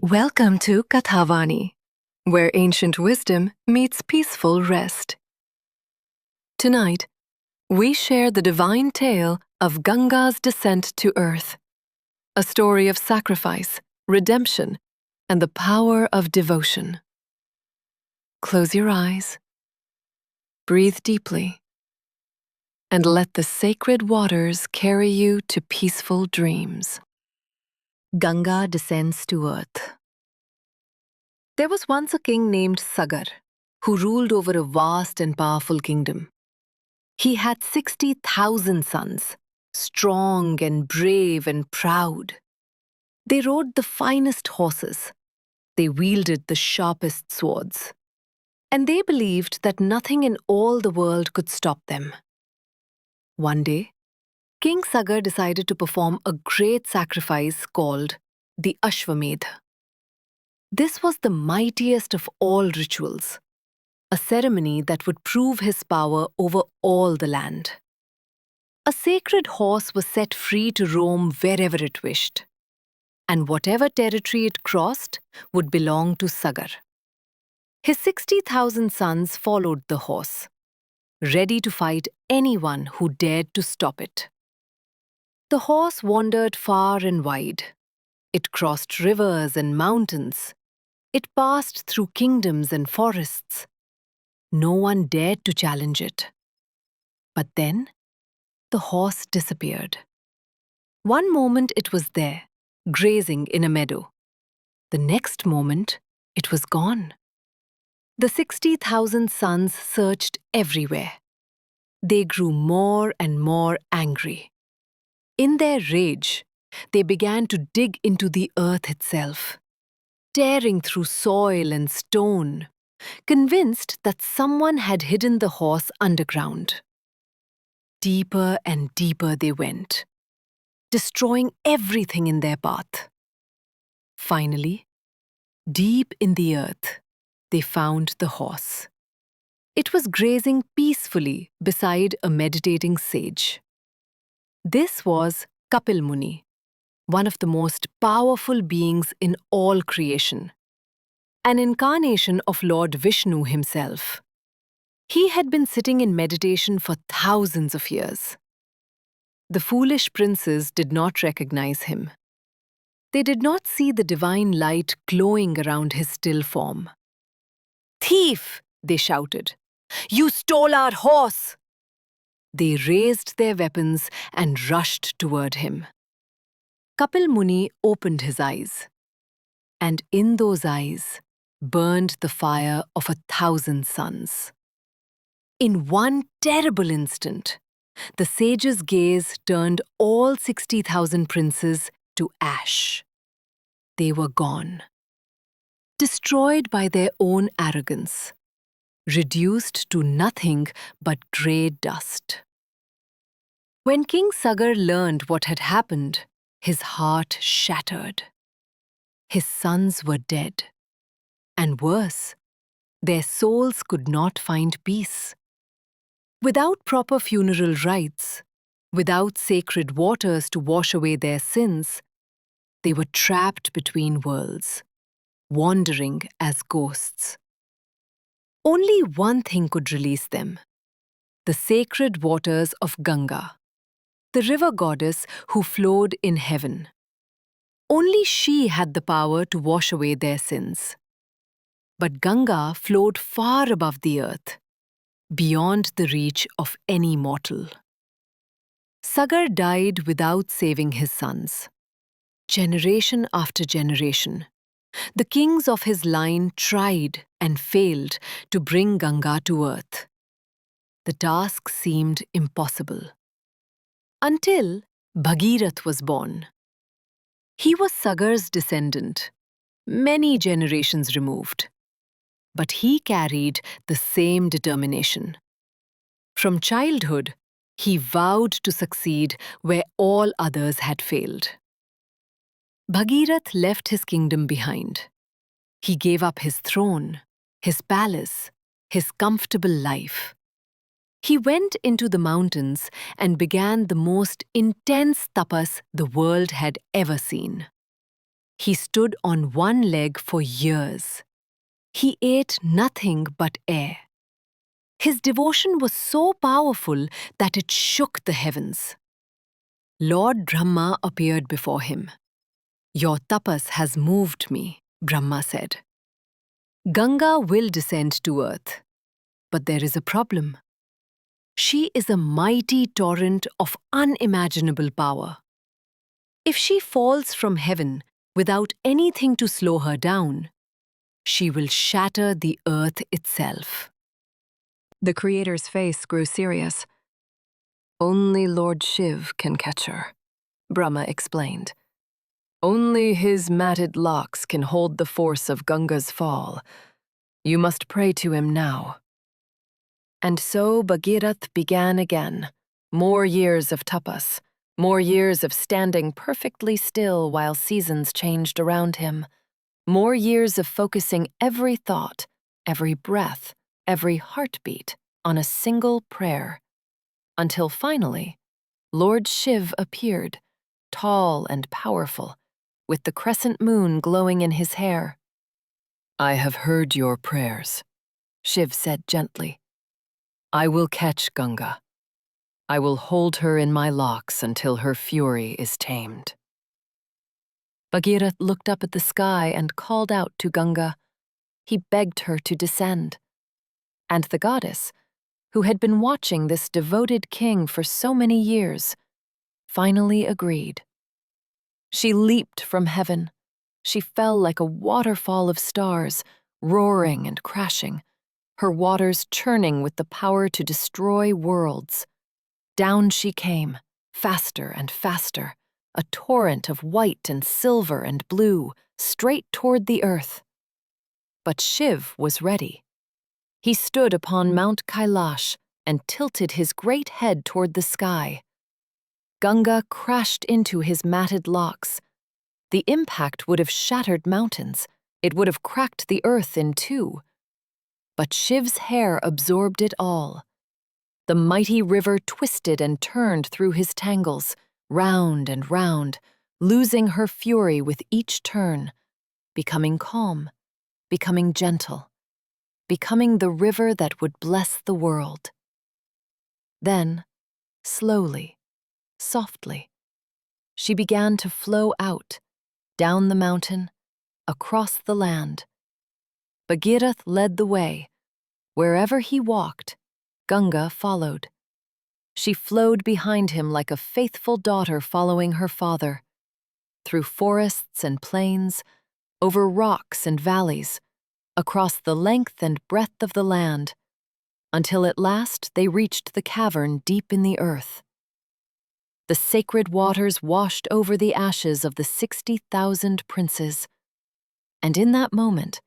Welcome to Kathavani, where ancient wisdom meets peaceful rest. Tonight, we share the divine tale of Ganga's descent to earth, a story of sacrifice, redemption, and the power of devotion. Close your eyes, breathe deeply, and let the sacred waters carry you to peaceful dreams. Ganga descends to earth. There was once a king named Sagar, who ruled over a vast and powerful kingdom. He had 60,000 sons, strong and brave and proud. They rode the finest horses. They wielded the sharpest swords. And they believed that nothing in all the world could stop them. One day, King Sagar decided to perform a great sacrifice called the Ashwamedha. This was the mightiest of all rituals, a ceremony that would prove his power over all the land. A sacred horse was set free to roam wherever it wished, and whatever territory it crossed would belong to Sagar. His 60,000 sons followed the horse, ready to fight anyone who dared to stop it. The horse wandered far and wide. It crossed rivers and mountains. It passed through kingdoms and forests. No one dared to challenge it. But then, the horse disappeared. One moment it was there, grazing in a meadow. The next moment, it was gone. The 60,000 sons searched everywhere. They grew more and more angry. In their rage, they began to dig into the earth itself, tearing through soil and stone, convinced that someone had hidden the horse underground. Deeper and deeper they went, destroying everything in their path. Finally, deep in the earth, they found the horse. It was grazing peacefully beside a meditating sage. This was Kapil Muni, one of the most powerful beings in all creation, an incarnation of Lord Vishnu himself. He had been sitting in meditation for thousands of years. The foolish princes did not recognize him. They did not see the divine light glowing around his still form. "Thief!" they shouted. "You stole our horse!" They raised their weapons and rushed toward him. Kapil Muni opened his eyes, and in those eyes burned the fire of 1,000 suns. In one terrible instant, the sage's gaze turned all 60,000 princes to ash. They were gone, destroyed by their own arrogance, reduced to nothing but grey dust. When King Sagar learned what had happened, his heart shattered. His sons were dead, and worse, their souls could not find peace. Without proper funeral rites, without sacred waters to wash away their sins, they were trapped between worlds, wandering as ghosts. Only one thing could release them: the sacred waters of Ganga, the river goddess who flowed in heaven. Only she had the power to wash away their sins. But Ganga flowed far above the earth, beyond the reach of any mortal. Sagar died without saving his sons. Generation after generation, the kings of his line tried and failed to bring Ganga to earth. The task seemed impossible. Until Bhagiratha was born. He was Sagar's descendant, many generations removed. But he carried the same determination. From childhood, he vowed to succeed where all others had failed. Bhagirath left his kingdom behind. He gave up his throne, his palace, his comfortable life. He went into the mountains and began the most intense tapas the world had ever seen. He stood on one leg for years. He ate nothing but air. His devotion was so powerful that it shook the heavens. Lord Brahma appeared before him. "Your tapas has moved me," Brahma said. "Ganga will descend to earth, but there is a problem. She is a mighty torrent of unimaginable power. If she falls from heaven without anything to slow her down, she will shatter the earth itself." The creator's face grew serious. "Only Lord Shiv can catch her," Brahma explained. "Only his matted locks can hold the force of Ganga's fall. You must pray to him now." And so Bhagiratha began again. More years of tapas, more years of standing perfectly still while seasons changed around him, more years of focusing every thought, every breath, every heartbeat on a single prayer. Until finally, Lord Shiv appeared, tall and powerful, with the crescent moon glowing in his hair. "I have heard your prayers," Shiv said gently. "I will catch Ganga. I will hold her in my locks until her fury is tamed." Bhagiratha looked up at the sky and called out to Ganga. He begged her to descend. And the goddess, who had been watching this devoted king for so many years, finally agreed. She leaped from heaven. She fell like a waterfall of stars, roaring and crashing, her waters churning with the power to destroy worlds. Down she came, faster and faster, a torrent of white and silver and blue, straight toward the earth. But Shiv was ready. He stood upon Mount Kailash and tilted his great head toward the sky. Ganga crashed into his matted locks. The impact would have shattered mountains. It would have cracked the earth in two. But Shiv's hair absorbed it all. The mighty river twisted and turned through his tangles, round and round, losing her fury with each turn, becoming calm, becoming gentle, becoming the river that would bless the world. Then, slowly, softly, she began to flow out, down the mountain, across the land. Bhagiratha led the way. Wherever he walked, Ganga followed. She flowed behind him like a faithful daughter following her father, through forests and plains, over rocks and valleys, across the length and breadth of the land, until at last they reached the cavern deep in the earth. The sacred waters washed over the ashes of the 60,000 princes, and in that moment,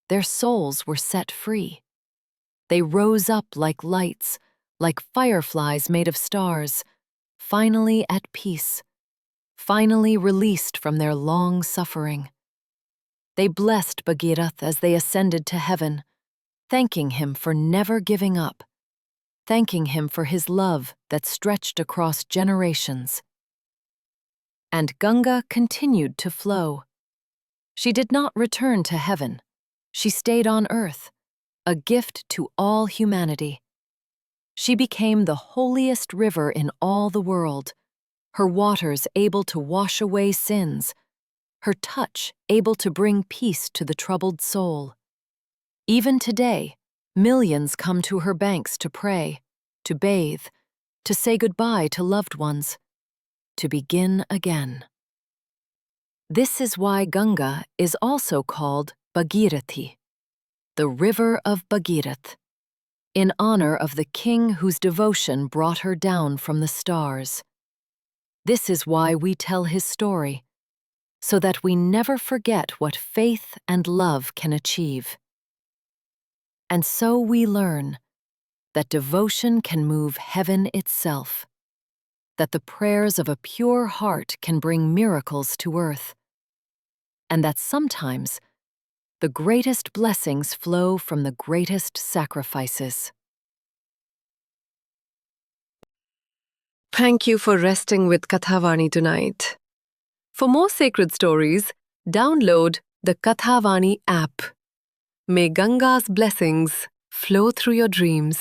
their souls were set free. They rose up like lights, like fireflies made of stars, finally at peace, finally released from their long suffering. They blessed Bhagiratha as they ascended to heaven, thanking him for never giving up, thanking him for his love that stretched across generations. And Ganga continued to flow. She did not return to heaven. She stayed on earth, a gift to all humanity. She became the holiest river in all the world, her waters able to wash away sins, her touch able to bring peace to the troubled soul. Even today, millions come to her banks to pray, to bathe, to say goodbye to loved ones, to begin again. This is why Ganga is also called Bhagirathi, the river of Bhagiratha, in honor of the king whose devotion brought her down from the stars. This is why we tell his story, so that we never forget what faith and love can achieve. And so we learn that devotion can move heaven itself, that the prayers of a pure heart can bring miracles to earth, and that sometimes the greatest blessings flow from the greatest sacrifices. Thank you for resting with Kathavani tonight. For more sacred stories, Download the Kathavani app. May Ganga's blessings flow through your dreams.